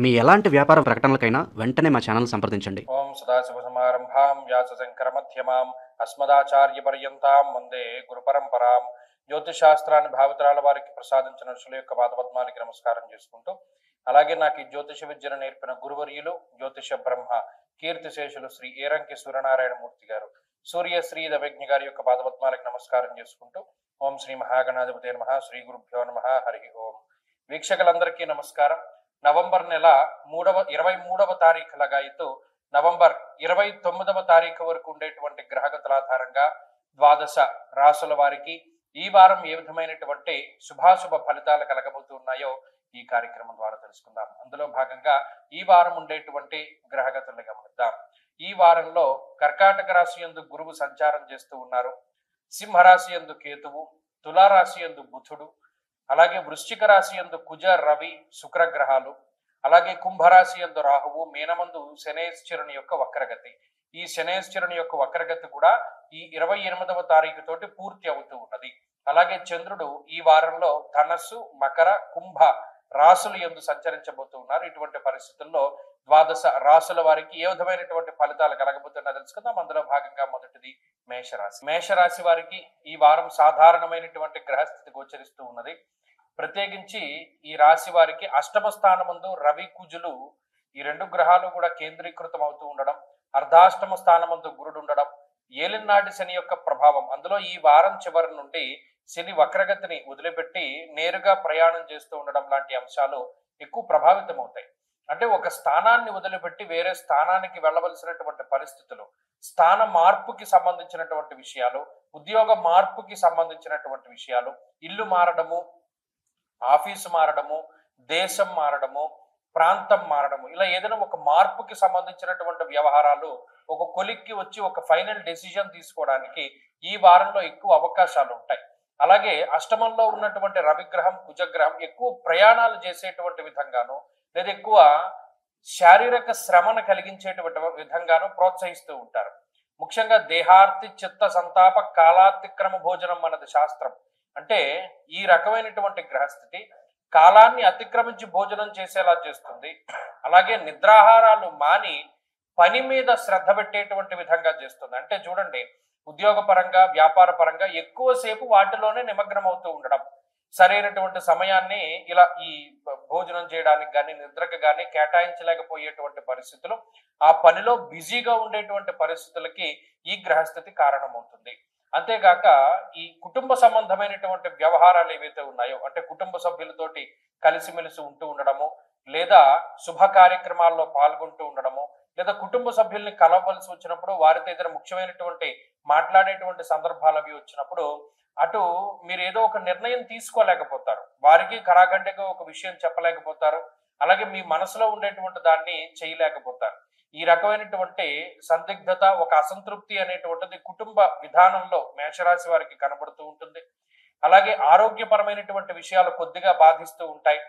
మీ ఎలాంటి వ్యాపార ప్రకటనలకైనా వెంటనే మా ఛానల్ సంప్రదించండి. ఓం సదాశివసమారంభాం వ్యాసశంకరమధ్యమాం అస్మదాచార్యపర్యంతాం వందే గురుపరంపరాం. జ్యోతిషాస్త్రాన్ని భావితరాల వారికి ప్రసాదించిన ఋషుల యొక్క పాదపద్మాలకి నమస్కారం చేసుకుంటూ, అలాగే నాకు ఈ జ్యోతిష విద్యను నేర్పిన గురువర్యులు జ్యోతిష బ్రహ్మ కీర్తిశేషులు శ్రీ ఏరంకి సూర్యనారాయణమూర్తి గారు, సూర్యశ్రీ దవజ్ఞ గారి యొక్క పాదపద్మాలకు నమస్కారం చేసుకుంటూ, ఓం శ్రీ మహాగణాధిపతి నమః, శ్రీ గురుభ్యో నమః, హరి ఓం. వీక్షకులందరికీ నమస్కారం. నవంబర్ నెల 23వ తారీఖు లగాయితూ నవంబర్ 29వ తారీఖు వరకు ఉండేటువంటి గ్రహగతుల ఆధారంగా ద్వాదశ రాసుల వారికి ఈ వారం ఏ విధమైనటువంటి శుభాశుభ ఫలితాలు కలగబోతున్నాయో ఈ కార్యక్రమం ద్వారా తెలుసుకుందాం. అందులో భాగంగా ఈ వారం ఉండేటువంటి గ్రహగతులను గమనిద్దాం. ఈ వారంలో కర్కాటక రాశి యందు గురువు సంచారం చేస్తూ ఉన్నారు. సింహరాశి యందు కేతువు, తులారాశి యందు బుధుడు, అలాగే వృశ్చిక రాశి యందు కుజ, రవి, శుక్ర గ్రహాలు, అలాగే కుంభరాశి యందు రాహువు, మీనమందు శనేశ్వరుని యొక్క వక్రగతి. ఈ శనేశ్వరుని యొక్క వక్రగతి కూడా ఈ 28వ తారీఖు తోటి పూర్తి అవుతూ ఉన్నది. అలాగే చంద్రుడు ఈ వారంలో ధనస్సు, మకర, కుంభ రాశులు యందు సంచరించబోతూ ఉన్నారు. ఇటువంటి పరిస్థితుల్లో ద్వాదశ రాశుల వారికి ఏ విధమైనటువంటి ఫలితాలు కలగబోతున్నా తెలుసుకుందాం. అందులో భాగంగా మొదటిది మేషరాశి. మేషరాశి వారికి ఈ వారం సాధారణమైనటువంటి గ్రహస్థితి గోచరిస్తూ ఉన్నది. ప్రత్యేకించి ఈ రాశి వారికి అష్టమ స్థానమందు రవి, కుజులు ఈ రెండు గ్రహాలు కూడా కేంద్రీకృతం అవుతూ ఉండడం, అర్ధాష్టమ స్థానమందు గురుడు ఉండడం, ఏలినాటి శని యొక్క ప్రభావం, అందులో ఈ వారం చివరి నుండి శని వక్రగతిని వదిలిపెట్టి నేరుగా ప్రయాణం చేస్తూ ఉండడం లాంటి అంశాలు ఎక్కువ ప్రభావితం అవుతాయి. అంటే ఒక స్థానాన్ని వదిలిపెట్టి వేరే స్థానానికి వెళ్ళవలసినటువంటి పరిస్థితులు, స్థాన మార్పుకి సంబంధించినటువంటి విషయాలు, ఉద్యోగ మార్పుకి సంబంధించినటువంటి విషయాలు, ఇల్లు మారడము, ఆఫీసు మారడము, దేశం మారడము, ప్రాంతం మారడము, ఇలా ఏదైనా ఒక మార్పుకి సంబంధించినటువంటి వ్యవహారాలు ఒక కొలిక్కి వచ్చి ఒక ఫైనల్ డెసిజన్ తీసుకోవడానికి ఈ వారంలో ఎక్కువ అవకాశాలు ఉంటాయి. అలాగే అష్టమంలో ఉన్నటువంటి రవిగ్రహం, కుజగ్రహం ఎక్కువ ప్రయాణాలు చేసేటువంటి విధంగాను, లేదా ఎక్కువ శారీరక శ్రమను కలిగించేటువంటి విధంగాను ప్రోత్సహిస్తూ ఉంటారు. ముఖ్యంగా దేహార్తి చిత్త సంతాప కాలాతిక్రమ భోజనం అన్నది శాస్త్రం. అంటే ఈ రకమైనటువంటి గ్రహస్థితి కాలాన్ని అతిక్రమించి భోజనం చేసేలా చేస్తుంది. అలాగే నిద్రాహారాలు మాని పని మీద శ్రద్ధ పెట్టేటువంటి విధంగా చేస్తుంది. అంటే చూడండి, ఉద్యోగ పరంగా, వ్యాపార పరంగా ఎక్కువసేపు వాటిలోనే నిమగ్నం అవుతూ ఉండడం, సరైనటువంటి సమయాన్ని ఇలా ఈ భోజనం చేయడానికి కానీ నిద్రకు కానీ కేటాయించలేకపోయేటువంటి పరిస్థితులు, ఆ పనిలో బిజీగా ఉండేటువంటి పరిస్థితులకి ఈ గ్రహస్థితి కారణమవుతుంది. అంతేగాక ఈ కుటుంబ సంబంధమైనటువంటి వ్యవహారాలు ఏవైతే ఉన్నాయో, అంటే కుటుంబ సభ్యులతోటి కలిసిమెలిసి ఉంటూ ఉండడము, లేదా శుభ కార్యక్రమాల్లో పాల్గొంటూ ఉండడము, లేదా కుటుంబ సభ్యుల్ని కలవలసి వచ్చినప్పుడు వారితో ఏదైనా ముఖ్యమైనటువంటి మాట్లాడేటువంటి సందర్భాలు అవి వచ్చినప్పుడు అటు మీరు ఏదో ఒక నిర్ణయం తీసుకోలేకపోతారు, వారికి కరాగంటగా ఒక విషయం చెప్పలేకపోతారు, అలాగే మీ మనసులో ఉండేటువంటి దాన్ని చేయలేకపోతారు. ఈ రకమైనటువంటి సందిగ్ధత, ఒక అసంతృప్తి అనేటువంటిది కుటుంబ విధానంలో మేషరాశి వారికి కనబడుతూ ఉంటుంది. అలాగే ఆరోగ్యపరమైనటువంటి విషయాలు కొద్దిగా బాధిస్తూ ఉంటాయి.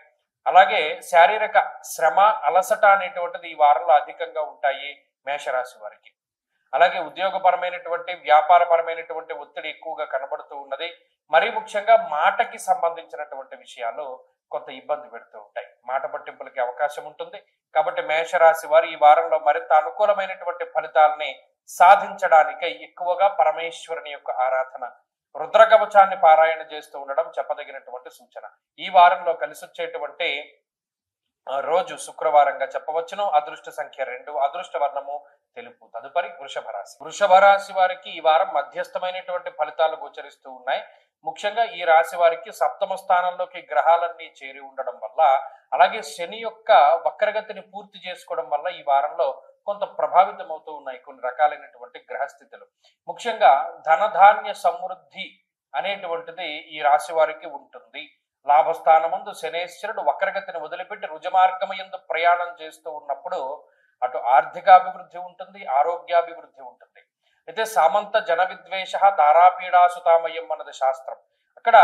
అలాగే శారీరక శ్రమ, అలసట అనేటువంటిది ఈ వారంలో అధికంగా ఉంటాయి మేషరాశి వారికి. అలాగే ఉద్యోగపరమైనటువంటి, వ్యాపారపరమైనటువంటి ఒత్తిడి ఎక్కువగా కనబడుతూ ఉన్నది. మరీ ముఖ్యంగా మాటకి సంబంధించినటువంటి విషయాలు కొంత ఇబ్బంది పెడుతూ ఉంటాయి. మాట పట్టింపులకి అవకాశం ఉంటుంది. కాబట్టి మేషరాశి వారు ఈ వారంలో మరింత అనుకూలమైనటువంటి ఫలితాలని సాధించడానికై ఎక్కువగా పరమేశ్వరుని యొక్క ఆరాధన, రుద్రకవచాన్ని పారాయణ చేస్తూ ఉండడం చెప్పదగినటువంటి సూచన. ఈ వారంలో కలిసి వచ్చేటువంటి రోజు శుక్రవారంగా చెప్పవచ్చును. అదృష్ట సంఖ్య 2, అదృష్ట వర్ణము తెలుపు. తదుపరి వృషభ రాశి. వృషభ రాశి వారికి ఈ వారం మధ్యస్థమైనటువంటి ఫలితాలు గోచరిస్తూ ఉన్నాయి. ముఖ్యంగా ఈ రాశి వారికి సప్తమ స్థానంలోకి గ్రహాలన్నీ చేరి ఉండడం వల్ల, అలాగే శని యొక్క వక్రగతిని పూర్తి చేసుకోవడం వల్ల ఈ వారంలో కొంత ప్రభావితం అవుతూ ఉన్నాయి కొన్ని రకాలైనటువంటి గ్రహస్థితులు. ముఖ్యంగా ధనధాన్య సమృద్ధి అనేటువంటిది ఈ రాశి వారికి ఉంటుంది. లాభస్థానమందు శనేశ్వరుడు వక్రగతిని వదిలిపెట్టి రుజమార్గమయందు ప్రయాణం చేస్తూ ఉన్నప్పుడు అటు ఆర్థికాభివృద్ధి ఉంటుంది, ఆరోగ్యాభివృద్ధి ఉంటుంది. అయితే సామంత జన విద్వేష దారాపీడాసుతామయం అన్నది శాస్త్రం. అక్కడ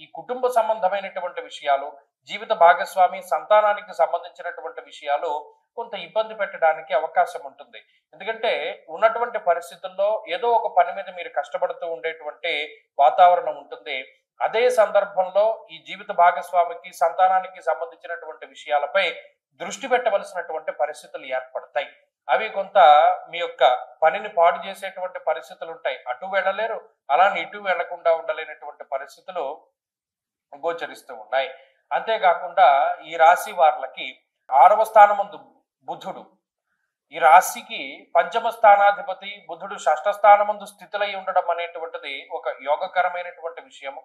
ఈ కుటుంబ సంబంధమైనటువంటి విషయాలు, జీవిత భాగస్వామి, సంతానానికి సంబంధించినటువంటి విషయాలు కొంత ఇబ్బంది పెట్టడానికి అవకాశం ఉంటుంది. ఎందుకంటే ఉన్నటువంటి పరిస్థితుల్లో ఏదో ఒక పని మీద మీరు కష్టపడుతూ ఉండేటువంటి వాతావరణం ఉంటుంది. అదే సందర్భంలో ఈ జీవిత భాగస్వామికి సంతానానికి సంబంధించినటువంటి విషయాలపై దృష్టి పెట్టవలసినటువంటి పరిస్థితులు ఏర్పడతాయి. అవి కొంత మీ యొక్క పనిని పాడు చేసేటువంటి పరిస్థితులు ఉంటాయి. అటు వెళ్ళలేరు, అలానే ఇటు వెళ్లకుండా ఉండలేనటువంటి పరిస్థితులు గోచరిస్తూ ఉన్నాయి. అంతేకాకుండా ఈ రాశి వార్లకి 6వ స్థానమందు బుధుడు, ఈ రాశికి పంచమ స్థానాధిపతి బుధుడు 6వ స్థానమందు స్థితులై ఉండడం అనేటువంటిది ఒక యోగకరమైనటువంటి విషయము.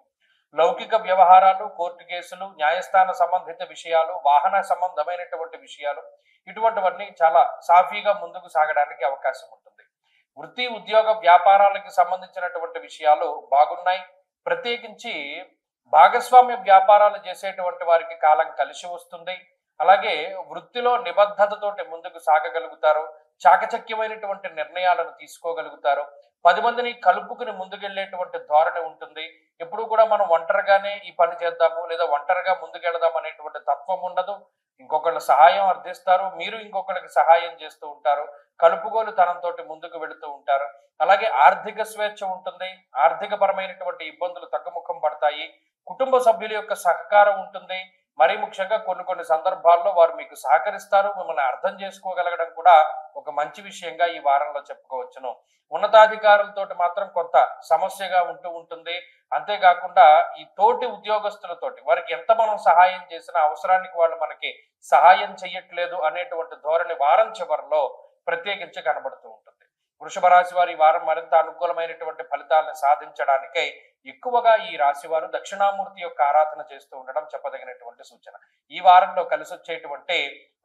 లౌకిక వ్యవహారాలు, కోర్టు కేసులు, న్యాయస్థాన సంబంధిత విషయాలు, వాహన సంబంధమైనటువంటి విషయాలు, ఇటువంటివన్నీ చాలా సాఫీగా ముందుకు సాగడానికి అవకాశం ఉంటుంది. వృత్తి, ఉద్యోగ, వ్యాపారాలకు సంబంధించినటువంటి విషయాలు బాగున్నాయి. ప్రత్యేకించి భాగస్వామ్య వ్యాపారాలు చేసేటువంటి వారికి కాలం కలిసి వస్తుంది. అలాగే వృత్తిలో నిబద్ధతతోటి ముందుకు సాగగలుగుతారు. చాకచక్యమైనటువంటి నిర్ణయాలను తీసుకోగలుగుతారు. 10 మందిని కలుపుకుని ముందుకెళ్లేటువంటి ధోరణి ఉంటుంది. ఎప్పుడు కూడా మనం ఒంటరిగానే ఈ పని చేద్దాము లేదా ఒంటరిగా ముందుకెళ్దాం అనేటువంటి తత్వం ఉండదు. ఇంకొకళ్ళ సహాయం అర్థిస్తారు, మీరు ఇంకొకరికి సహాయం చేస్తూ ఉంటారు. కలుపుగోలు తనంతో ముందుకు వెళుతూ ఉంటారు. అలాగే ఆర్థిక స్వేచ్ఛ ఉంటుంది. ఆర్థిక పరమైనటువంటి ఇబ్బందులు తగ్గుముఖం పడతాయి. కుటుంబ సభ్యుల యొక్క సహకారం ఉంటుంది. మరీ ముఖ్యంగా కొన్ని సందర్భాల్లో వారు మీకు సహకరిస్తారు. మిమ్మల్ని అర్థం చేసుకోగలగడం కూడా ఒక మంచి విషయంగా ఈ వారంలో చెప్పుకోవచ్చును. ఉన్నతాధికారులతో మాత్రం కొంత సమస్యగా ఉంటుంది. అంతేకాకుండా ఈ తోటి ఉద్యోగస్తులతోటి వారికి ఎంత మనం సహాయం చేసినా అవసరానికి వాళ్ళు మనకి సహాయం చెయ్యట్లేదు అనేటువంటి ధోరణి వారం చివరిలో ప్రత్యేకించి కనబడుతూ ఉంటుంది. వృషభ రాశి వారి వారం మరింత అనుకూలమైనటువంటి ఫలితాలను సాధించడానికై ఎక్కువగా ఈ రాశి వారు దక్షిణామూర్తి యొక్క ఆరాధన చేస్తూ ఉండడం చెప్పదగినటువంటి సూచన. ఈ వారంలో కలిసి వచ్చేటువంటి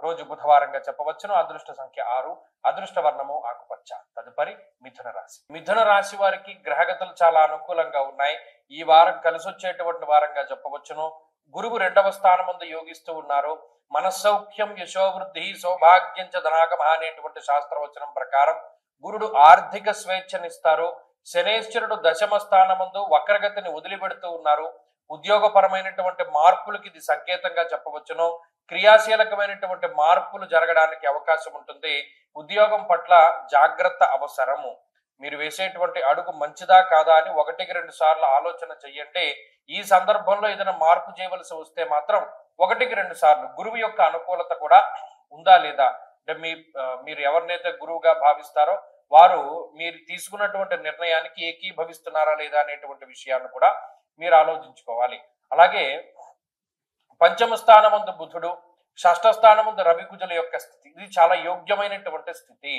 రోజు బుధవారంగా చెప్పవచ్చును. అదృష్ట సంఖ్య 6, అదృష్ట వర్ణము ఆకుపచ్చ. తదుపరి మిథున రాశి. మిథున రాశి వారికి గ్రహగతులు చాలా అనుకూలంగా ఉన్నాయి. ఈ వారం కలిసి వచ్చేటువంటి వారంగా చెప్పవచ్చును. గురువు 2వ స్థానమందు యోగిస్తూ ఉన్నారు. మనస్సౌఖ్యం, యశోవృద్ధి, సౌభాగ్యం చ ధనాగమ అనేటువంటి శాస్త్రవచనం ప్రకారం గురుడు ఆర్థిక స్వేచ్ఛనిస్తారు. శనేశ్వరుడు 10వ స్థానమందు వక్రగతిని వదిలిపెడుతూ ఉన్నారు. ఉద్యోగపరమైనటువంటి మార్పులకి ఇది సంకేతంగా చెప్పవచ్చును. క్రియాశీలకమైనటువంటి మార్పులు జరగడానికి అవకాశం ఉంటుంది. ఉద్యోగం పట్ల జాగ్రత్త అవసరము. మీరు వేసేటువంటి అడుగు మంచిదా కాదా అని 1-2 సార్లు ఆలోచన చెయ్యండి. ఈ సందర్భంలో ఏదైనా మార్పు చేయవలసి వస్తే మాత్రం 1-2 సార్లు గురువు యొక్క అనుకూలత కూడా ఉందా లేదా, అంటే మీరు ఎవరినైతే గురువుగా భావిస్తారో వారు మీరు తీసుకున్నటువంటి నిర్ణయానికి ఏకీభవిస్తున్నారా లేదా అనేటువంటి విషయాన్ని కూడా మీరు ఆలోచించుకోవాలి. అలాగే పంచమ స్థానమందు బుధుడు, 6వ స్థానమందు రవి కుజుల యొక్క స్థితి, ఇది చాలా యోగ్యమైనటువంటి స్థితి.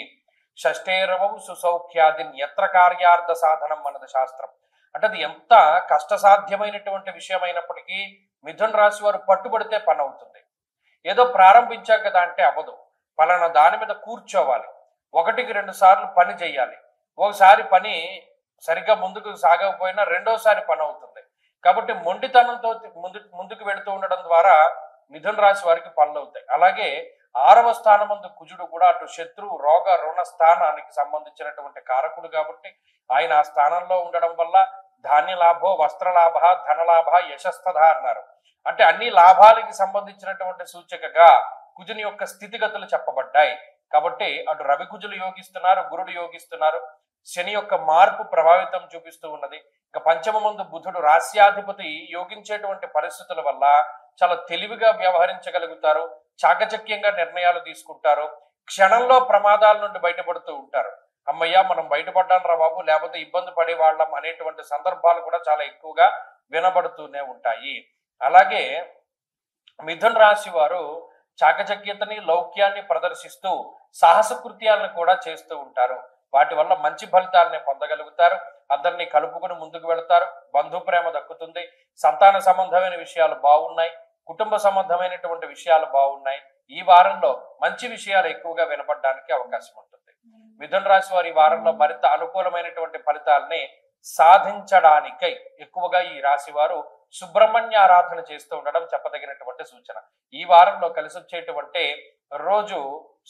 షష్ఠేరవం సుసౌఖ్యాదిన్ ఎత్ర కార్యార్థ సాధనం అన్నది శాస్త్రం. అంటే అది ఎంత కష్టసాధ్యమైనటువంటి విషయం అయినప్పటికీ మిథున రాశి వారు పట్టుబడితే పని అవుతుంది. ఏదో ప్రారంభించాం కదా అంటే అవ్వదు. పలానా దాని మీద కూర్చోవాలి, 1-2 సార్లు పని చేయాలి. ఒకసారి పని సరిగ్గా ముందుకు సాగకపోయినా రెండోసారి పని అవుతుంది. కాబట్టి మొండితనంతో ముందుకు వెళుతూ ఉండడం ద్వారా మిథున రాశి వారికి పనులు అవుతాయి. అలాగే 6వ స్థానమందు కుజుడు కూడా అటు శత్రు, రోగ, రుణ స్థానానికి సంబంధించినటువంటి కారకుడు కాబట్టి ఆయన ఆ స్థానంలో ఉండడం వల్ల ధాన్య లాభో, వస్త్రలాభ, ధనలాభ, యశస్తథ అన్నారు. అంటే అన్ని లాభాలకి సంబంధించినటువంటి సూచికగా కుజుని యొక్క స్థితిగతులు చెప్పబడ్డాయి. కాబట్టి అటు రవి కుజులు యోగిస్తున్నారు, గురుడు యోగిస్తున్నారు. శని యొక్క మార్పు ప్రభావితం చూపిస్తూ ఉన్నది. ఇక పంచమమందు బుధుడు రాస్యాధిపతి యోగించేటువంటి పరిస్థితుల వల్ల చాలా తెలివిగా వ్యవహరించగలుగుతారు. చాకచక్యంగా నిర్ణయాలు తీసుకుంటారు. క్షణంలో ప్రమాదాల నుండి బయటపడుతూ ఉంటారు. అమ్మయ్య మనం బయటపడ్డాం రా బాబు, లేకపోతే ఇబ్బంది పడే వాళ్ళం అనేటువంటి సందర్భాలు కూడా చాలా ఎక్కువగా వినబడుతూనే ఉంటాయి. అలాగే మిథున రాశి వారు చాకచక్యతని, లౌక్యాన్ని ప్రదర్శిస్తూ సాహస కృత్యాలను కూడా చేస్తూ ఉంటారు. వాటి వల్ల మంచి ఫలితాలని పొందగలుగుతారు. అందరినీ కలుపుకుని ముందుకు వెళతారు. బంధు ప్రేమ దక్కుతుంది. సంతాన సంబంధమైన విషయాలు బాగున్నాయి. కుటుంబ సంబంధమైనటువంటి విషయాలు బాగున్నాయి. ఈ వారంలో మంచి విషయాలు ఎక్కువగా వినపడడానికి అవకాశం ఉంటుంది. మిథున రాశి వారి వారంలో మరింత అనుకూలమైనటువంటి ఫలితాలని సాధించడానికై ఎక్కువగా ఈ రాశి వారు సుబ్రహ్మణ్య ఆరాధన చేస్తూ ఉండడం చెప్పదగినటువంటి సూచన. ఈ వారంలో కలిసి వచ్చేటువంటి రోజు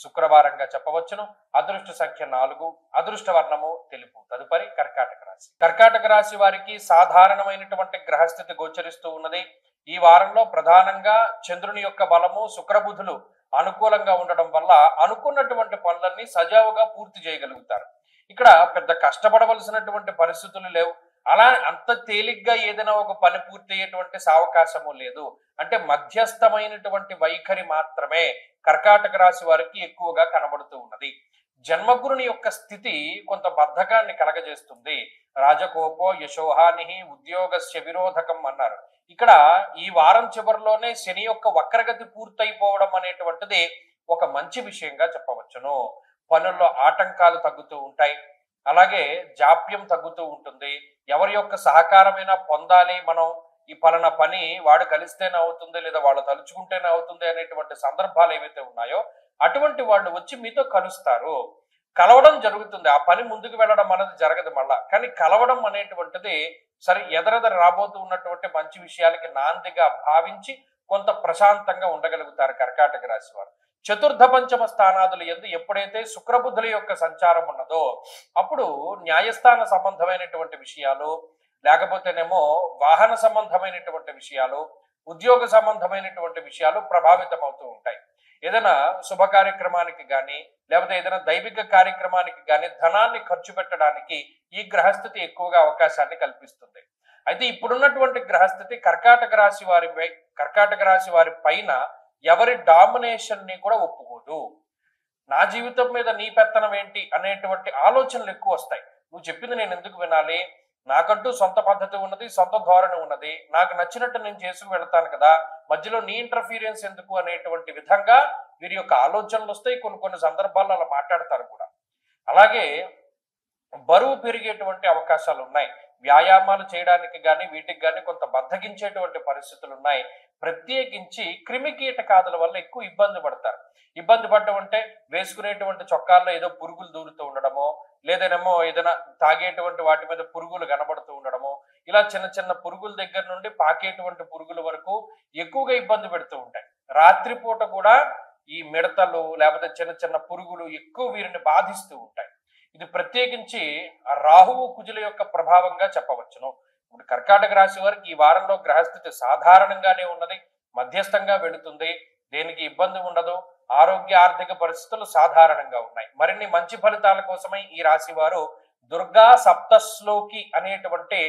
శుక్రవారంగా చెప్పవచ్చును. అదృష్ట సంఖ్య 4, అదృష్ట వర్ణము తెలుపు. తదుపరి కర్కాటక రాశి. కర్కాటక రాశి వారికి సాధారణమైనటువంటి గ్రహస్థితి గోచరిస్తూ ఉన్నది. ఈ వారంలో ప్రధానంగా చంద్రుని యొక్క బలము, శుక్రబుధులు అనుకూలంగా ఉండడం వల్ల అనుకున్నటువంటి పనులన్నీ సజావుగా పూర్తి చేయగలుగుతారు. ఇక్కడ పెద్ద కష్టపడవలసినటువంటి పరిస్థితులు లేవు. అలా అంత తేలిగ్గా ఏదైనా ఒక పని పూర్తి అయ్యేటువంటి సావకాశము లేదు. అంటే మధ్యస్థమైనటువంటి వైఖరి మాత్రమే కర్కాటక రాశి వారికి ఎక్కువగా కనబడుతూ ఉన్నది. జన్మగురుని యొక్క స్థితి కొంత బద్ధకాన్ని కలగజేస్తుంది. రాజకోపో యశోహాని ఉద్యోగస్య విరోధకం అన్నారు. ఇక్కడ ఈ వారం చివరిలోనే శని యొక్క వక్రగతి పూర్తయిపోవడం అనేటువంటిది ఒక మంచి విషయంగా చెప్పవచ్చును. పనుల్లో ఆటంకాలు తగ్గుతూ ఉంటాయి, అలాగే జాప్యం తగ్గుతూ ఉంటుంది. ఎవరి యొక్క సహకారమైనా పొందాలి, మనం ఈ పలానా పని వాడు కలిస్తేనే అవుతుంది లేదా వాళ్ళు తలుచుకుంటేనే అవుతుంది అనేటువంటి సందర్భాలు ఏవైతే ఉన్నాయో అటువంటి వాళ్ళు వచ్చి మీతో కలుస్తారు, కలవడం జరుగుతుంది. ఆ పని ముందుకు వెళ్ళడం అనేది జరగదు మళ్ళా, కానీ కలవడం అనేటువంటిది సరే ఎదరెదర రాబోతూ ఉన్నటువంటి మంచి విషయాలకి నాందిగా భావించి కొంత ప్రశాంతంగా ఉండగలుగుతారు కర్కాటక రాశి వారు. చతుర్థ పంచమ స్థానాదులు ఎందు ఎప్పుడైతే శుక్రబుద్ధుల యొక్క సంచారం ఉన్నదో అప్పుడు న్యాయస్థాన సంబంధమైనటువంటి విషయాలు, లేకపోతేనేమో వాహన సంబంధమైనటువంటి విషయాలు, ఉద్యోగ సంబంధమైనటువంటి విషయాలు ప్రభావితం అవుతూ ఉంటాయి. ఏదైనా శుభ కార్యక్రమానికి కానీ లేకపోతే ఏదైనా దైవిక కార్యక్రమానికి కానీ ధనాన్ని ఖర్చు పెట్టడానికి ఈ గ్రహస్థితి ఎక్కువగా అవకాశాన్ని కల్పిస్తుంది. అయితే ఇప్పుడున్నటువంటి గ్రహస్థితి కర్కాటక రాశి వారి పైన ఎవరి డామినేషన్ ని కూడా ఒప్పుకోదు. నా జీవితం మీద నీ పెత్తనం ఏంటి అనేటువంటి ఆలోచనలు ఎక్కువ వస్తాయి. నువ్వు చెప్పింది నేను ఎందుకు వినాలి, నాకంటూ సొంత పద్ధతి ఉన్నది, సొంత ధోరణి ఉన్నది, నాకు నచ్చినట్టు నేను చేసుకు వెళ్తాను కదా, మధ్యలో నీ ఇంటర్ఫీరియన్స్ ఎందుకు అనేటువంటి విధంగా వీరి యొక్క ఆలోచనలు వస్తాయి. కొన్ని సందర్భాల్లో అలా మాట్లాడతారు కూడా. అలాగే బరువు పెరిగేటువంటి అవకాశాలు ఉన్నాయి. వ్యాయామాలు చేయడానికి కానీ వీటికి కానీ కొంత బద్దగించేటువంటి పరిస్థితులు ఉన్నాయి. ప్రత్యేకించి క్రిమి కీటకాదుల వల్ల ఎక్కువ ఇబ్బంది పడతారు. ఇబ్బంది పడడం అంటే వేసుకునేటువంటి చొక్కాల్లో ఏదో పురుగులు దూరుతూ ఉండడమో, లేదనేమో ఏదైనా తాగేటువంటి వాటి మీద పురుగులు కనబడుతూ ఉండడమో, ఇలా చిన్న పురుగుల దగ్గర నుండి పాకేటువంటి పురుగుల వరకు ఎక్కువగా ఇబ్బంది పెడుతూ ఉంటాయి. రాత్రిపూట కూడా ఈ మిడతలు లేకపోతే చిన్న పురుగులు ఎక్కువ వీరిని బాధిస్తూ ఉంటాయి. ఇది ప్రత్యేకించి ఆ రాహువు కుజుల యొక్క ప్రభావంగా చెప్పవచ్చును. ఇప్పుడు కర్కాటక రాశి వారికి ఈ వారంలో గ్రహస్థితి సాధారణంగానే ఉన్నది, మధ్యస్థంగా వెళుతుంది, దేనికి ఇబ్బంది ఉండదు. ఆరోగ్య ఆర్థిక పరిస్థితులు సాధారణంగా ఉన్నాయి. మరిన్ని మంచి ఫలితాల కోసమై ఈ రాశి వారు దుర్గా సప్తశ్లోకి అనేటువంటి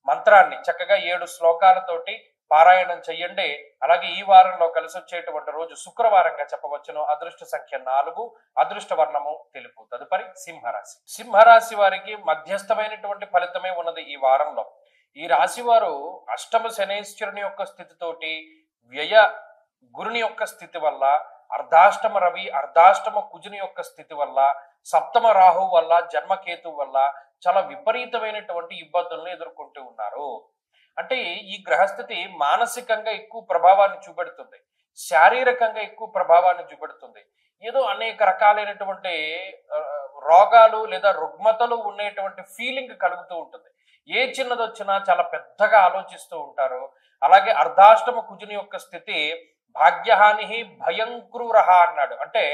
మంత్రాన్ని చక్కగా 7 శ్లోకాలతోటి పారాయణం చెయ్యండి. అలాగే ఈ వారంలో కలిసి వచ్చేటువంటి రోజు శుక్రవారంగా చెప్పవచ్చును. అదృష్ట సంఖ్య 4, అదృష్ట వర్ణము తెలుపు. తదుపరి సింహరాశి. సింహరాశి వారికి మధ్యస్థమైనటువంటి ఫలితమే ఉన్నది ఈ వారంలో. ఈ రాశి వారు అష్టమ శనేశ్వరుని యొక్క స్థితితోటి, వ్యయ గురుని యొక్క స్థితి వల్ల, అర్ధాష్టమ రవి అర్ధాష్టమ కుజుని యొక్క స్థితి వల్ల, సప్తమ రాహు వల్ల, జన్మకేతు వల్ల చాలా విపరీతమైనటువంటి ఇబ్బందులను ఎదుర్కొంటూ ఉన్నారు. అంటే ఈ గ్రహస్థితి మానసికంగా ఎక్కువ ప్రభావాన్ని చూపెడుతుంది, శారీరకంగా ఎక్కువ ప్రభావాన్ని చూపెడుతుంది. ఏదో అనేక రకాలైనటువంటి రోగాలు లేదా రుగ్మతలు ఉండేటువంటి ఫీలింగ్ కలుగుతూ ఉంటుంది. ఏ చిన్నది వచ్చినా చాలా పెద్దగా ఆలోచిస్తూ ఉంటారు. అలాగే అర్ధాష్టమ కుజుని యొక్క స్థితి భాగ్యహాని భయంక్రూరహ అన్నాడు. అంటే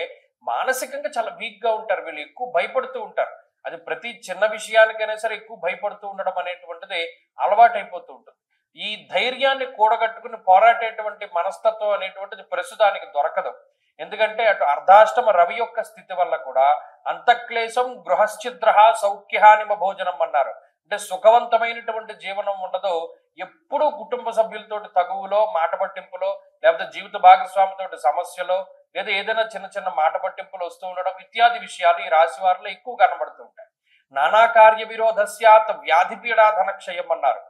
మానసికంగా చాలా వీక్ గా ఉంటారు వీళ్ళు, ఎక్కువ భయపడుతూ ఉంటారు. అది ప్రతి చిన్న విషయానికైనా సరే ఎక్కువ భయపడుతూ ఉండడం అనేటువంటిది అలవాటు అయిపోతూ ఉంటుంది. ఈ ధైర్యాన్ని కూడగట్టుకుని పోరాటేటువంటి మనస్తత్వం అనేటువంటిది ప్రస్తుతానికి దొరకదు. ఎందుకంటే అటు అర్ధాష్టమ రవి యొక్క స్థితి వల్ల కూడా అంతఃక్లేశం గృహశ్చిద్ర సౌఖ్యహానిమ భోజనం అన్నారు. అంటే సుఖవంతమైనటువంటి జీవనం ఉండదు. ఎప్పుడూ కుటుంబ సభ్యులతోటి తగువులో, మాట పట్టింపులో, లేకపోతే జీవిత భాగస్వామితోటి సమస్యలో, లేదా ఏదైనా చిన్న మాట పట్టింపులు వస్తూ ఉండడం ఇత్యాది విషయాలు ఈ రాశి వారిలో ఎక్కువ కనబడుతూ ఉంటాయి. నానా కార్య విరోధస్యాత్ వ్యాధి పీడాధన క్షయం అన్నారు.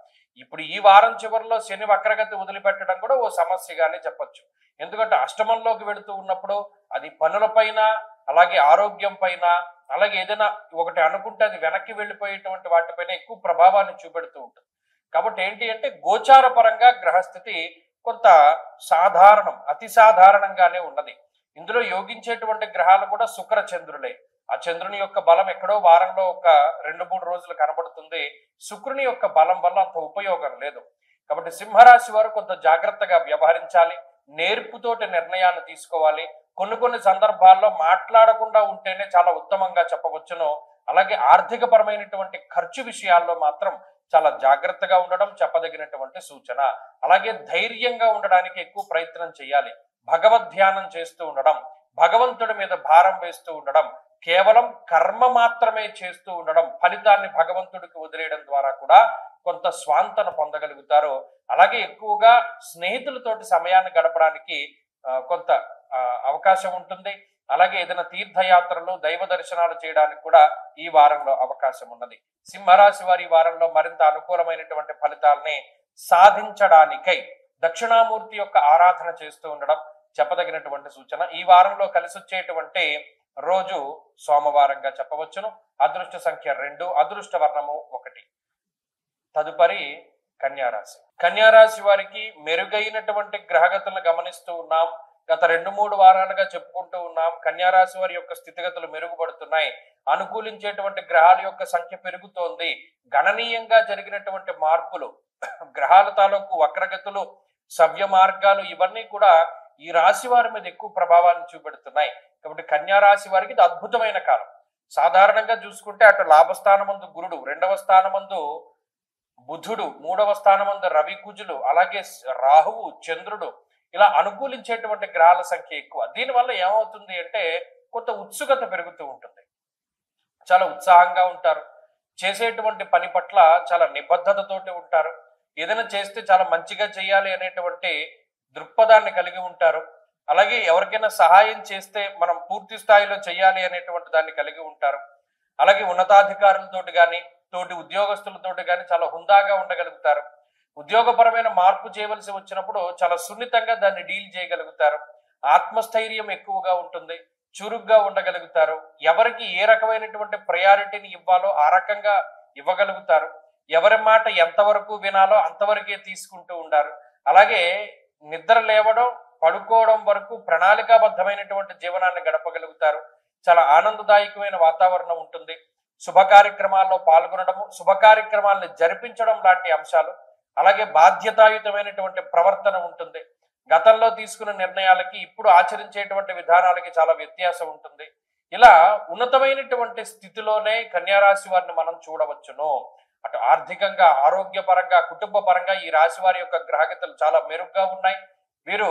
ఇప్పుడు ఈ వారం చివరిలో శని వక్రగతి వదిలిపెట్టడం కూడా ఓ సమస్యగానే చెప్పొచ్చు. ఎందుకంటే అష్టమంలోకి వెళుతూ ఉన్నప్పుడు అది పనులపైన, అలాగే ఆరోగ్యం పైన, అలాగే ఏదైనా ఒకటి అనుకుంటే అది వెనక్కి వెళ్ళిపోయేటువంటి వాటిపైన ఎక్కువ ప్రభావాన్ని చూపెడుతూ ఉంటుంది. కాబట్టి ఏంటి అంటే గోచార పరంగా గ్రహస్థితి కొంత సాధారణం, అతి సాధారణంగానే ఉన్నది. ఇందులో యోగించేటువంటి గ్రహాలు కూడా శుక్ర చంద్రులే. ఆ చంద్రుని యొక్క బలం ఎక్కడో వారంలో ఒక 2-3 రోజులు కనబడుతుంది. శుక్రుని యొక్క బలం వల్ల అంత ఉపయోగం లేదు. కాబట్టి సింహరాశి వారు కొంత జాగ్రత్తగా వ్యవహరించాలి, నేర్పుతోటి నిర్ణయాన్ని తీసుకోవాలి. కొన్ని సందర్భాల్లో మాట్లాడకుండా ఉంటేనే చాలా ఉత్తమంగా చెప్పవచ్చును. అలాగే ఆర్థిక పరమైనటువంటి ఖర్చు విషయాల్లో మాత్రం చాలా జాగ్రత్తగా ఉండడం చెప్పదగినటువంటి సూచన. అలాగే ధైర్యంగా ఉండడానికి ఎక్కువ ప్రయత్నం చేయాలి. భగవద్ ధ్యానం చేస్తూ ఉండడం, భగవంతుడి మీద భారం వేస్తూ ఉండడం కేవలం కర్మ మాత్రమే చేస్తూ ఉండడం, ఫలితాన్ని భగవంతుడికి వదిలేయడం ద్వారా కూడా కొంత స్వాంతన పొందగలుగుతారు. అలాగే ఎక్కువగా స్నేహితులతోటి సమయాన్ని గడపడానికి కొంత అవకాశం ఉంటుంది. అలాగే ఏదైనా తీర్థయాత్రలు, దైవ దర్శనాలు చేయడానికి కూడా ఈ వారంలో అవకాశం ఉన్నది. సింహరాశి వారి ఈ వారంలో మరింత అనుకూలమైనటువంటి ఫలితాలని సాధించడానికై దక్షిణామూర్తి యొక్క ఆరాధన చేస్తూ ఉండడం చెప్పదగినటువంటి సూచన. ఈ వారంలో కలిసి వచ్చేటువంటి రోజు సోమవారంగా చెప్పవచ్చును. అదృష్ట సంఖ్య 2, అదృష్ట వర్ణము 1. తదుపరి కన్యారాశి. కన్యారాశి వారికి మెరుగైనటువంటి గ్రహగతులను గమనిస్తూ ఉన్నాం. గత 2-3 వారాలుగా చెప్పుకుంటూ ఉన్నాం. కన్యారాశి వారి యొక్క స్థితిగతులు మెరుగుపడుతున్నాయి. అనుకూలించేటువంటి గ్రహాల యొక్క సంఖ్య పెరుగుతోంది. గణనీయంగా జరిగినటువంటి మార్పులు, గ్రహాల తాలూకు వక్రగతులు, సవ్య మార్గాలు ఇవన్నీ కూడా ఈ రాశి వారి మీద ఎక్కువ ప్రభావాన్ని చూపెడుతున్నాయి. కాబట్టి కన్యారాశి వారికి ఇది అద్భుతమైన కాలం. సాధారణంగా చూసుకుంటే అటు లాభస్థానమందు గురుడు, 2వ స్థానమందు బుధుడు, 3వ స్థానమందు రవి కుజులు, అలాగే రాహువు, చంద్రుడు, ఇలా అనుకూలించేటువంటి గ్రహాల సంఖ్య ఎక్కువ. దీనివల్ల ఏమవుతుంది అంటే కొంత ఉత్సుకత పెరుగుతూ ఉంటుంది. చాలా ఉత్సాహంగా ఉంటారు. చేసేటువంటి పని పట్ల చాలా నిబద్ధతతోటి ఉంటారు. ఏదైనా చేస్తే చాలా మంచిగా చేయాలి అనేటువంటి దృక్పథాన్ని కలిగి ఉంటారు. అలాగే ఎవరికైనా సహాయం చేస్తే మనం పూర్తి స్థాయిలో చేయాలి అనేటువంటి దాన్ని కలిగి ఉంటారు. అలాగే ఉన్నతాధికారులతోటి కానీ, తోటి ఉద్యోగస్తులతోటి కానీ చాలా హుందాగా ఉండగలుగుతారు. ఉద్యోగపరమైన మార్పు చేయవలసి వచ్చినప్పుడు చాలా సున్నితంగా దాన్ని డీల్ చేయగలుగుతారు. ఆత్మస్థైర్యం ఎక్కువగా ఉంటుంది. చురుగ్గా ఉండగలుగుతారు. ఎవరికి ఏ రకమైనటువంటి ప్రయారిటీని ఇవ్వాలో ఆ రకంగా ఇవ్వగలుగుతారు. ఎవరి మాట ఎంతవరకు వినాలో అంతవరకే తీసుకుంటూ ఉండారు. అలాగే నిద్ర లేవడం, పడుకోవడం వరకు ప్రణాళికాబద్ధమైనటువంటి జీవనాన్ని గడపగలుగుతారు. చాలా ఆనందదాయకమైన వాతావరణం ఉంటుంది. శుభ కార్యక్రమాల్లో పాల్గొనడము, శుభ కార్యక్రమాలను జరిపించడం లాంటి అంశాలు, అలాగే బాధ్యతాయుతమైనటువంటి ప్రవర్తన ఉంటుంది. గతంలో తీసుకున్న నిర్ణయాలకి ఇప్పుడు ఆచరించేటువంటి విధానాలకి చాలా వ్యత్యాసం ఉంటుంది. ఇలా ఉన్నతమైనటువంటి స్థితిలోనే కన్యారాశి వారిని మనం చూడవచ్చును. అటు ఆర్థికంగా, ఆరోగ్యపరంగా, కుటుంబ పరంగా ఈ రాశి వారి యొక్క గ్రహగతులు చాలా మెరుగ్గా ఉన్నాయి. వీరు